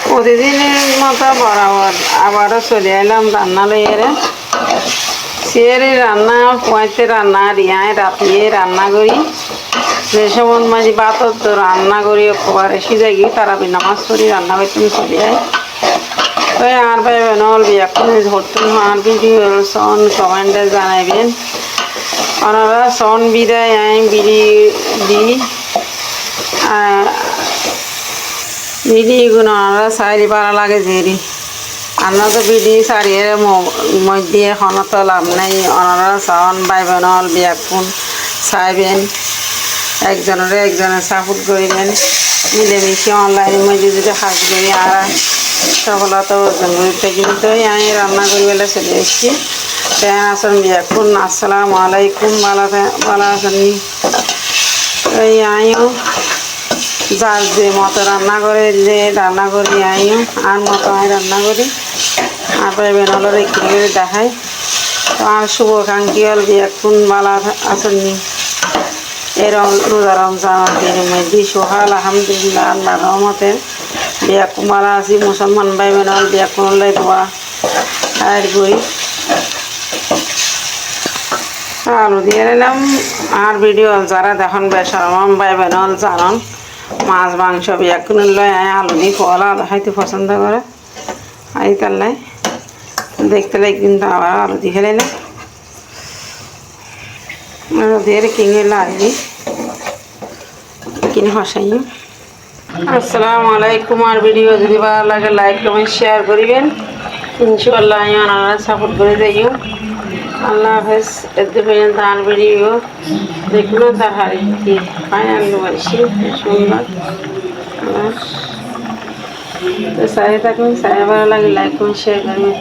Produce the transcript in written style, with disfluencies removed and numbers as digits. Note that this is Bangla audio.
প্রতিদিনের মতো বরাবর আবারও চলে এলাম রান্না লইয়ারে। সিয়ারে রান্না পুয়াইতে রান্না রিয়ায় রাতিয়ে রান্না করি। যে সময় মাঝে বাতর তো রান্না করি একবারে সিজে গিয়ে তারা নামাজ পড়ি রান্না করতে চলে যায়। তো আর ভাই বেনল এখন ধরতুন আর ভিডিও সন কমেন্টে জানাইবেন। ওনারা সন বিদায় আমি বিড়ি দিই বিড়িগুলো ওনারা সারি পারা লাগে যেরি আমরা তো বিড়ি সারিয়ে মধ্যে এখনো তো লাভ নেই। ওনারা সন ভাই বেনল বিয়াকুন চাইবেন একজনের সাপোর্ট করিবেন মিলেমিশে অনলাইনের মধ্যে যদি কাজ করি আর সফলতা অর্জন করতে। কিন্তু আমি রান্না করি বেলা চলে এসেছি। কেন আসেন বিয়াকুন আসসালামু আলাইকুম ভালো আছেন। এই আমিও যার যে মতো রান্না করে যে রান্না করি আমিও আর মতো আমি রান্না করি আর ভাই বেনলের একটু করে দেখাই। তো আর শুভাকাঙ্ক্ষী হল বিয়াকুন ভালো আছেননি। এই রোজা রমজান দিনের মধ্যে সোহাল আলহামদুলিল্লাহ আল্লাহ রহমতে বিয়াকুন ভালো আছি। মুসলমান ভাই বেনল বিয়াকুনলাই দোয়া আর করি। আলু দিয়ে নিলাম আর ভিডিও যারা দেখুন বেসরম ভাই বেনল জানন মাছ মাংস বিয়াকুন লয় আলু দিয়ে কলা খাইতে পছন্দ করে আই তাল্লাই দেখতে লাগে কিন্তু আবার আলু দিয়ে খেলাইলাম দিয়ে কিনে লাগবে কিনে হসাই। আসসালামু আলাইকুম। আর ভিডিও যদি ভালো লাগে লাইক কমেন্ট শেয়ার করিবেন ইনশাআল্লাহ আমি ওনারা সাপোর্ট করে যাইও। আল্লাহ হাফেজ। এতে পর্যন্ত আর ভিডিও দেখুন তার হারি ফাইনাল বলছি সুন্দর তো সাথে থাকুন। সাথে ভালো লাগে লাইক কমেন্ট শেয়ার করবেন।